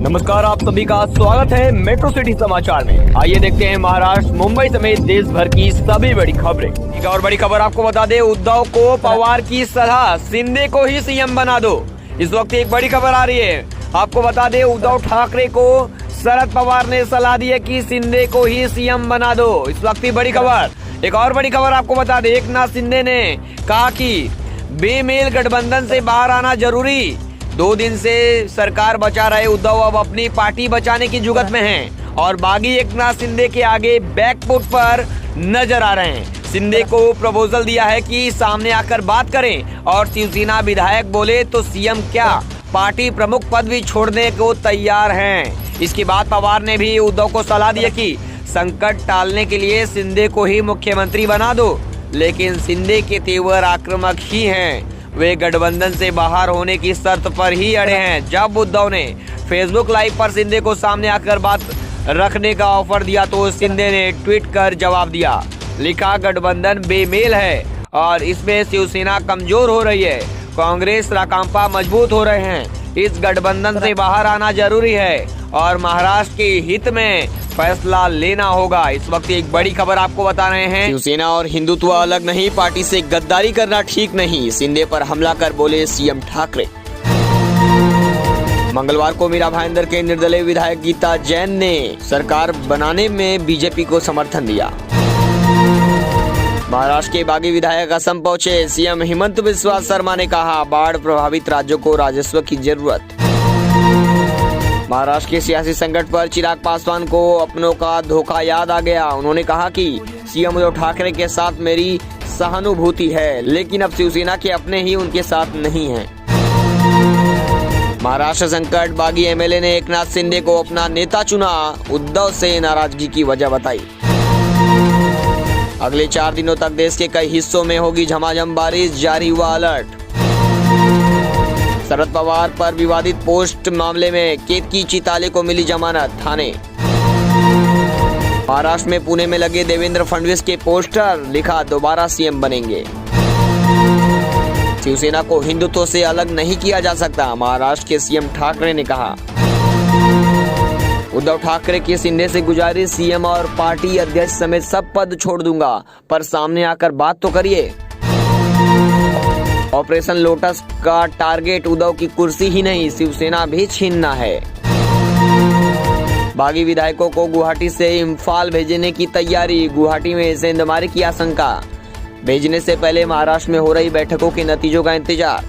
नमस्कार, आप सभी का स्वागत है मेट्रो सिटी समाचार में। आइए देखते हैं महाराष्ट्र, मुंबई समेत देश भर की सभी बड़ी खबरें। एक और बड़ी खबर आपको बता दें, उद्धव को पवार की सलाह, शिंदे को ही सीएम बना दो। इस वक्त एक बड़ी खबर आ रही है, आपको बता दें उद्धव ठाकरे को शरद पवार ने सलाह दी है कि शिंदे को ही सीएम बना दो। इस वक्त की बड़ी खबर। एक और बड़ी खबर आपको बता दें, एकनाथ शिंदे ने कहा कि बेमेल गठबंधन से बाहर आना जरूरी। 2 दिन से सरकार बचा रहे उद्धव अब अपनी पार्टी बचाने की जुगत में हैं और बागी एकनाथ शिंदे के आगे बैकफुट पर नजर आ रहे हैं। शिंदे को प्रपोजल दिया है कि सामने आकर बात करें और शिवसेना विधायक बोले तो सीएम क्या, पार्टी प्रमुख पद भी छोड़ने को तैयार हैं। इसके बाद पवार ने भी उद्धव को सलाह दी कि संकट टालने के लिए शिंदे को ही मुख्यमंत्री बना दो, लेकिन शिंदे के तेवर आक्रामक ही हैं। वे गठबंधन से बाहर होने की शर्त पर ही अड़े हैं। जब उद्धव ने फेसबुक लाइव पर शिंदे को सामने आकर बात रखने का ऑफर दिया तो शिंदे ने ट्वीट कर जवाब दिया, लिखा गठबंधन बेमेल है और इसमें शिवसेना कमजोर हो रही है, कांग्रेस राकांपा मजबूत हो रहे हैं। इस गठबंधन से बाहर आना जरूरी है और महाराष्ट्र के हित में फैसला लेना होगा। इस वक्त एक बड़ी खबर आपको बता रहे हैं, शिवसेना और हिंदुत्व अलग नहीं, पार्टी से गद्दारी करना ठीक नहीं, शिंदे पर हमला कर बोले सीएम ठाकरे। मंगलवार को मीरा भाईंदर के निर्दलीय विधायक गीता जैन ने सरकार बनाने में बीजेपी को समर्थन दिया। महाराष्ट्र के बागी विधायक असम पहुंचे, सीएम हेमंत बिस्वा शर्मा ने कहा बाढ़ प्रभावित राज्यों को राजस्व की जरूरत। महाराष्ट्र के सियासी संकट पर चिराग पासवान को अपनों का धोखा याद आ गया। उन्होंने कहा कि सीएम उद्धव ठाकरे के साथ मेरी सहानुभूति है, लेकिन अब शिवसेना के अपने ही उनके साथ नहीं हैं। महाराष्ट्र संकट, बागी एमएलए ने एकनाथ शिंदे को अपना नेता चुना, उद्धव से नाराजगी की वजह बताई। अगले 4 दिनों तक देश के कई हिस्सों में होगी झमाझम बारिश, जारी हुआ अलर्ट। शरद पवार पर विवादित पोस्ट मामले में केतकी चिताले को मिली जमानत, थाने। महाराष्ट्र में पुणे में लगे देवेंद्र फडणवीस के पोस्टर, लिखा दोबारा सीएम बनेंगे। शिवसेना को हिंदुत्व से अलग नहीं किया जा सकता, महाराष्ट्र के सीएम ठाकरे ने कहा। उद्धव ठाकरे की शिंदे से गुजारिश, सीएम और पार्टी अध्यक्ष समेत सब पद छोड़ दूंगा, पर सामने आकर बात तो करिए। ऑपरेशन लोटस का टारगेट उद्धव की कुर्सी ही नहीं, शिवसेना भी छीनना है। बागी विधायकों को गुवाहाटी से इम्फाल भेजने की तैयारी, गुवाहाटी में सेंधमारी की आशंका, भेजने से पहले महाराष्ट्र में हो रही बैठकों के नतीजों का इंतजार।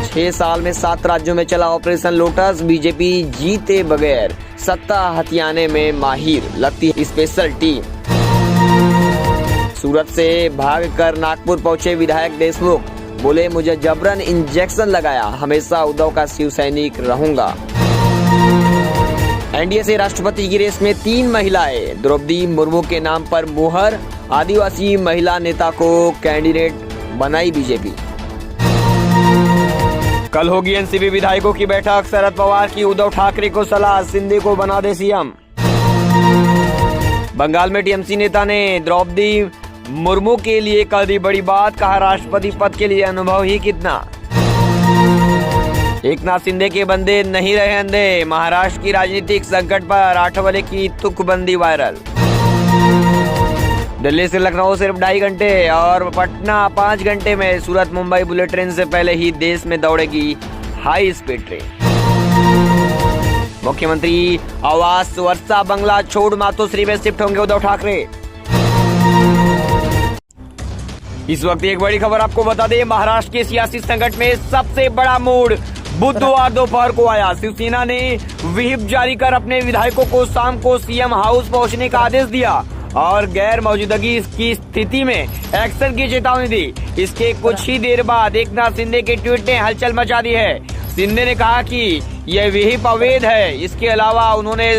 6 साल में 7 राज्यों में चला ऑपरेशन लोटस, बीजेपी जीते बगैर सत्ता हथियाने में माहिर, लगती है स्पेशल टीम। सूरत से भागकर नागपुर पहुंचे विधायक देशमुख, बोले मुझे जबरन इंजेक्शन लगाया, हमेशा उद्धव का शिव सैनिक रहूंगा। एनडीए से राष्ट्रपति की रेस में 3 महिलाएं, द्रौपदी मुर्मू के नाम पर मुहर, आदिवासी महिला नेता को कैंडिडेट बनाई बीजेपी। कल होगी एनसीपी विधायकों की बैठक, शरद पवार की उद्धव ठाकरे को सलाह, शिंदे को बना दे सीएम। बंगाल में टीएमसी नेता ने द्रौपदी मुर्मू के लिए कर दी बड़ी बात, कहा राष्ट्रपति पद के लिए अनुभव ही कितना। एकनाथ शिंदे के बंदे नहीं रहे अंधे, महाराष्ट्र की राजनीतिक संकट पर आठवले की तुकबंदी वायरल। दिल्ली से लखनऊ सिर्फ 2.5 घंटे और पटना 5 घंटे में, सूरत मुंबई बुलेट ट्रेन से पहले ही देश में दौड़ेगी हाई स्पीड ट्रेन। मुख्यमंत्री आवास वर्षा बंगला छोड़ मातोश्री में शिफ्ट होंगे उद्धव ठाकरे। इस वक्त एक बड़ी खबर आपको बता दें, महाराष्ट्र के सियासी संकट में सबसे बड़ा मोड़ बुधवार दोपहर को आया। शिवसेना ने व्हिप जारी कर अपने विधायकों को शाम को सीएम हाउस पहुंचने का आदेश दिया और गैर मौजूदगी की स्थिति में एक्शन की चेतावनी दी। इसके कुछ ही देर बाद एकनाथ शिंदे के ट्वीट ने हलचल मचा दी है। शिंदे ने कहा कि यह व्हिप अवैध है। इसके अलावा उन्होंने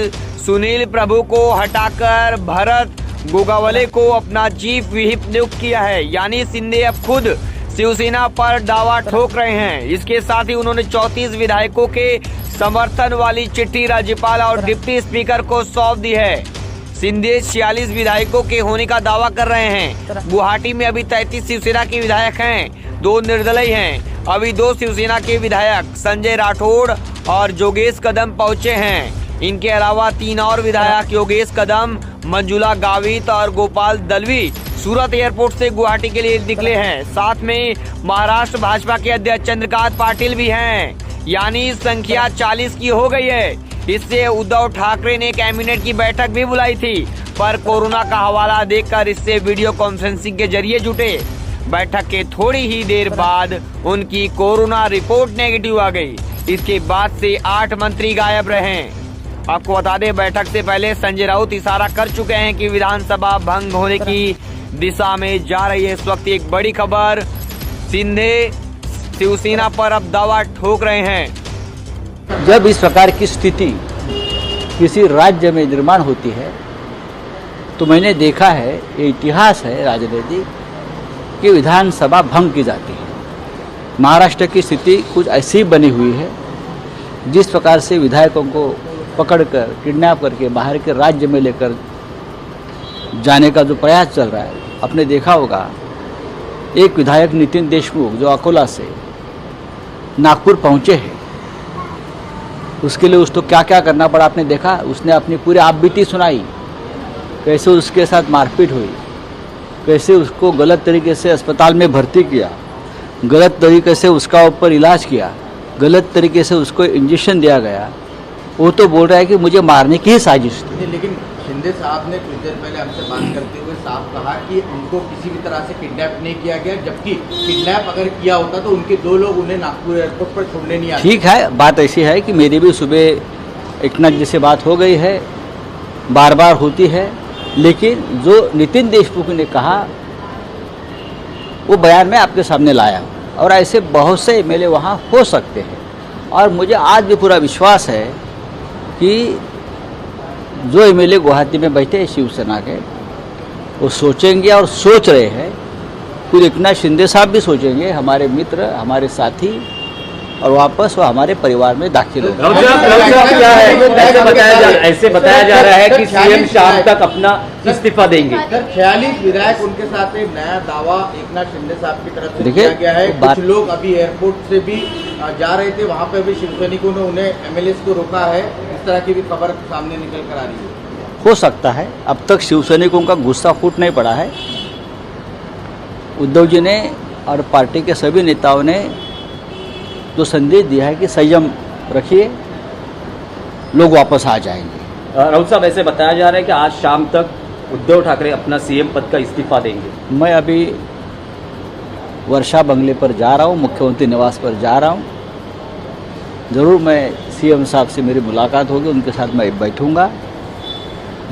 सुनील प्रभु को हटाकर भरत गोगावले को अपना चीफ व्हिप नियुक्त किया है, यानी शिंदे अब खुद शिवसेना पर दावा ठोक रहे हैं। इसके साथ ही उन्होंने 34 विधायकों के समर्थन वाली चिट्ठी राज्यपाल और डिप्टी स्पीकर को सौंप दी है। शिंदे 46 विधायकों के होने का दावा कर रहे हैं। गुवाहाटी में अभी 33 शिवसेना के विधायक हैं, 2 निर्दलीय हैं। अभी 2 शिवसेना के विधायक संजय राठौड़ और योगेश कदम पहुंचे हैं। इनके अलावा 3 और विधायक योगेश कदम, मंजुला गावित और गोपाल दलवी सूरत एयरपोर्ट से गुवाहाटी के लिए निकले हैं। साथ में महाराष्ट्र भाजपा के अध्यक्ष चंद्रकांत पाटिल भी हैं, यानी संख्या 40 की हो गई है। इससे उद्धव ठाकरे ने कैबिनेट की बैठक भी बुलाई थी, पर कोरोना का हवाला देकर इससे वीडियो कॉन्फ्रेंसिंग के जरिए जुटे। बैठक के थोड़ी ही देर बाद उनकी कोरोना रिपोर्ट नेगेटिव आ गई। इसके बाद से 8 मंत्री गायब रहे। आपको बता दें, बैठक से पहले संजय राउत इशारा कर चुके हैं कि विधानसभा भंग होने की दिशा में जा रही है। इस वक्त एक बड़ी खबर, शिंदे शिवसेना पर अब दावा ठोक रहे हैं। जब इस प्रकार की स्थिति किसी राज्य में निर्माण होती है तो मैंने देखा है, ये इतिहास है राजनीति कि विधानसभा भंग की जाती है। महाराष्ट्र की स्थिति कुछ ऐसी बनी हुई है, जिस प्रकार से विधायकों को पकड़कर किडनैप करके बाहर के राज्य में लेकर जाने का जो प्रयास चल रहा है, आपने देखा होगा एक विधायक नितिन देशमुख जो अकोला से नागपुर पहुंचे हैं, उसके लिए उसको क्या क्या करना पड़ा आपने देखा। उसने अपनी पूरी आपबीती सुनाई, कैसे उसके साथ मारपीट हुई, कैसे उसको गलत तरीके से अस्पताल में भर्ती किया, गलत तरीके से उसका ऊपर इलाज किया, गलत तरीके से उसको इंजेक्शन दिया गया। वो तो बोल रहा है कि मुझे मारने की ही साजिश थी। लेकिन शिंदे साहब ने कुछ देर पहले हमसे बात करते हुए साफ कहा कि उनको किसी भी तरह से किडनैप नहीं किया गया, जबकि किडनैप अगर किया होता तो उनके 2 लोग उन्हें नागपुर एयरपोर्ट पर छोड़ने नहीं आते। ठीक है, बात ऐसी है कि मेरी भी सुबह एकनाथ जी से बात हो गई है, बार बार होती है, लेकिन जो नितिन देशमुख ने कहा वो बयान में आपके सामने लाया। और ऐसे बहुत से एमएलए वहाँ हो सकते हैं, और मुझे आज भी पूरा विश्वास है कि जो एमएलए गुवाहाटी में बैठे हैं शिवसेना के, वो सोचेंगे और सोच रहे हैं। खुद एकनाथ शिंदे साहब भी सोचेंगे, हमारे मित्र, हमारे साथी, और वापस वो हमारे परिवार में दाखिल हो। ऐसे बताया जा रहा है कि सीएम शाम तक अपना इस्तीफा देंगे। 46 विधायक उनके साथ एक नया दावा एकनाथ शिंदे साहब की तरफ से देखिए, किया गया है। कुछ लोग अभी एयरपोर्ट से भी जा रहे थे, वहाँ पे भी शिवसैनिकों ने उन्हें एमएलए को रोका है। इस तरह की भी खबर सामने निकल कर आ रही है। हो सकता है, अब तक शिवसैनिकों का गुस्सा फूट नहीं पड़ा है। उद्धव जी ने और पार्टी के सभी नेताओं ने जो संदेश दिया है कि संयम रखिए, लोग वापस आ जाएंगे। राउत साहब, ऐसे बताया जा रहा है कि आज शाम तक उद्धव ठाकरे अपना सीएम पद का इस्तीफा देंगे। मैं अभी वर्षा बंगले पर जा रहा हूँ, मुख्यमंत्री निवास पर जा रहा हूँ। ज़रूर मैं सीएम साहब से मेरी मुलाकात होगी, उनके साथ मैं बैठूंगा।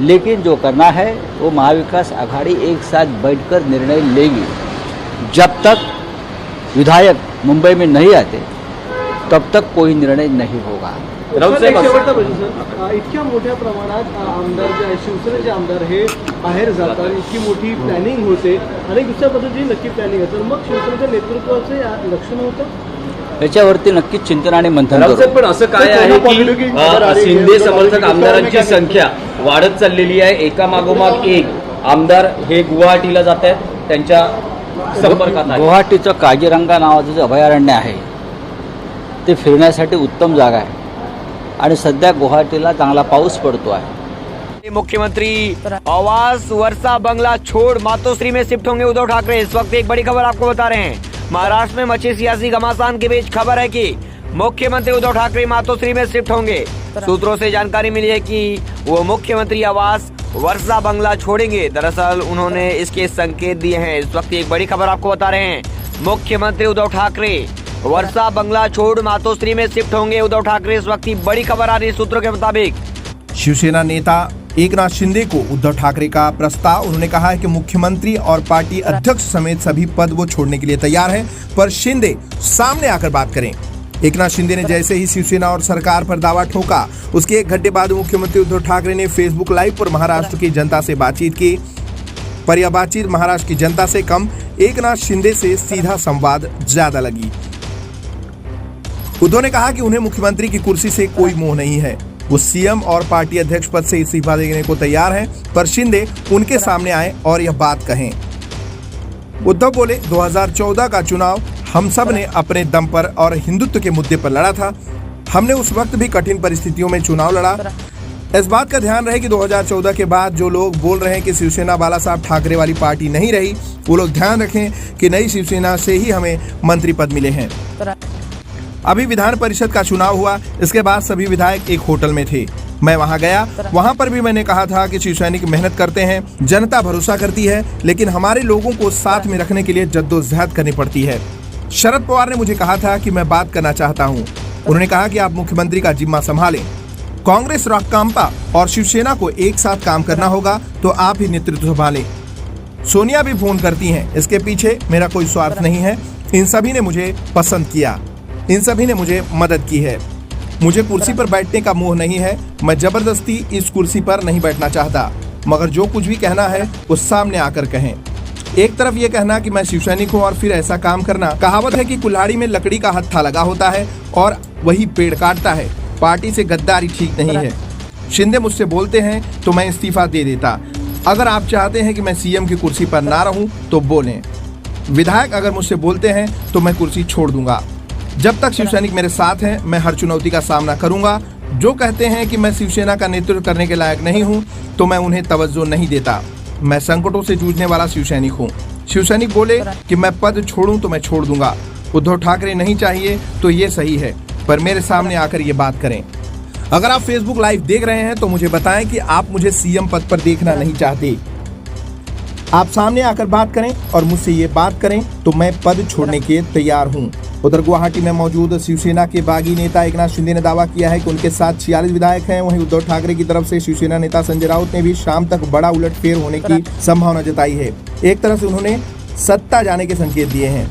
लेकिन जो करना है वो महाविकास आघाड़ी एक साथ बैठकर निर्णय लेगी। जब तक विधायक मुंबई में नहीं आते तब तक कोई निर्णय नाही होगा। शेवटचा प्रश्न सर, इतक्या मोठ्या प्रमाणात आमदार जे आहे, शिवसेनेचे आमदार हे बाहेर जातात, इतकी मोठी प्लॅनिंग होते आणि दुसऱ्या पद्धतीने नक्की प्लॅनिंग आहे, तर मग शिवसेनेच्या नेतृत्वाचे लक्षण होतं। याच्यावरती नक्कीच चिंतन आणि मंथन करू। पण असं काय आहे की शिंदे समर्थक आमदारांची संख्या वाढत चाललेली आहे, एकामागोमाग एक आमदार हे गुवाहाटीला जात आहेत, त्यांच्या संपर्कात आहे। गुवाहाटीचं काजीरंगा नावाचं जे अभयारण्य आहे ते फिरण्यासाठी उत्तम जागा आहे, आणि सध्या गुवाहाटीला चांगला पाऊस पडतो आहे। मुख्यमंत्री आवास वर्षा बंगला छोड़ मातोश्री में शिफ्ट होंगे उद्धव ठाकरे। इस वक्त एक बड़ी खबर आपको बता रहे हैं। महाराष्ट्र में मची सियासी घमासान के बीच खबर है कि मुख्यमंत्री उद्धव ठाकरे मातोश्री में शिफ्ट होंगे। सूत्रों से जानकारी मिली है कि वो मुख्यमंत्री आवास वर्षा बंगला छोड़ेंगे। दरअसल उन्होंने इसके संकेत दिए हैं। इस वक्त एक बड़ी खबर आपको बता रहे हैं। मुख्यमंत्री उद्धव ठाकरे वर्षा बंगला छोड़ मातोश्री में शिफ्ट होंगे उद्धव ठाकरे। इस वक्त की बड़ी खबर आ रही है सूत्रों के मुताबिक। शिवसेना नेता एकनाथ शिंदे को उद्धव ठाकरे का प्रस्ताव। उन्होंने कहा है कि मुख्यमंत्री और पार्टी अध्यक्ष समेत सभी पद वो छोड़ने के लिए तैयार हैं, पर शिंदे सामने आकर बात करें। एकनाथ शिंदे ने जैसे ही शिवसेना और सरकार पर दावा ठोका, उसके 1 घंटे बाद मुख्यमंत्री उद्धव ठाकरे ने फेसबुक लाइव पर महाराष्ट्र की जनता से बातचीत की। पर यह बातचीत महाराष्ट्र की जनता से कम एकनाथ शिंदे से सीधा संवाद ज्यादा लगी। उद्धव ने कहा कि उन्हें मुख्यमंत्री की कुर्सी से कोई मोह नहीं है, वो सीएम और पार्टी अध्यक्ष पद से इस्तीफा देने को तैयार हैं, पर शिंदे उनके सामने आए और यह बात कहें। उद्धव बोले, 2014 का चुनाव हम सब ने अपने दम पर और हिंदुत्व के मुद्दे पर लड़ा था। हमने उस वक्त भी कठिन परिस्थितियों में चुनाव लड़ा। इस बात का ध्यान रहे कि 2014 के बाद जो लोग बोल रहे हैं कि शिवसेना बाला साहब ठाकरे वाली पार्टी नहीं रही, वो लोग ध्यान रखें कि नई शिवसेना से ही हमें मंत्री पद मिले हैं। अभी विधान परिषद का चुनाव हुआ, इसके बाद सभी विधायक एक होटल में थे। मैं वहां गया, वहां पर भी मैंने कहा था कि शिवसैनिक मेहनत करते हैं, जनता भरोसा करती है, लेकिन हमारे लोगों को साथ में रखने के लिए जद्दोजहद करनी पड़ती है। शरद पवार ने मुझे कहा था कि मैं बात करना चाहता हूं। उन्होंने कहा कि आप मुख्यमंत्री का जिम्मा संभालें। कांग्रेस, राकांपा और शिवसेना को एक साथ काम करना होगा, तो आप ही नेतृत्व संभालें। सोनिया भी फोन करती हैं, इसके पीछे मेरा कोई स्वार्थ नहीं है। इन सभी ने मुझे पसंद किया, इन सभी ने मुझे मदद की है। मुझे कुर्सी पर बैठने का मोह नहीं है, मैं जबरदस्ती इस कुर्सी पर नहीं बैठना चाहता, मगर जो कुछ भी कहना है वो सामने आकर कहें। एक तरफ ये कहना कि मैं शिवसैनिक हूँ और फिर ऐसा काम करना। कहावत है कि कुल्हाड़ी में लकड़ी का हत्था लगा होता है और वही पेड़ काटता है। पार्टी से गद्दारी ठीक नहीं है। शिंदे मुझसे बोलते हैं तो मैं इस्तीफा दे देता। अगर आप चाहते हैं कि मैं सीएम की कुर्सी पर ना रहूं तो बोलें। विधायक अगर मुझसे बोलते हैं तो मैं कुर्सी छोड़ दूंगा। जब तक शिवसैनिक मेरे साथ हैं, मैं हर चुनौती का सामना करूंगा। जो कहते हैं कि मैं शिवसेना का नेतृत्व करने के लायक नहीं हूं, तो मैं उन्हें तवज्जो नहीं देता। मैं संकटों से जूझने वाला शिवसैनिक हूं। शिवसैनिक बोले कि मैं पद छोड़ूं तो मैं छोड़ दूंगा। उद्धव ठाकरे नहीं चाहिए तो ये सही है, पर मेरे सामने आकर ये बात करें। अगर आप फेसबुक लाइव देख रहे हैं तो मुझे बताएं कि आप मुझे सीएम पद पर देखना नहीं चाहते। आप सामने आकर बात करें और मुझसे ये बात करें तो मैं पद छोड़ने के तैयार हूं। उधर गुवाहाटी में मौजूद शिवसेना के बागी नेता एकनाथ शिंदे ने दावा किया है कि उनके साथ 46 विधायक हैं। वहीं उद्धव ठाकरे की तरफ से शिवसेना नेता संजय राउत ने भी शाम तक बड़ा उलटफेर होने की संभावना जताई है। एक तरह से उन्होंने सत्ता जाने के संकेत दिए हैं।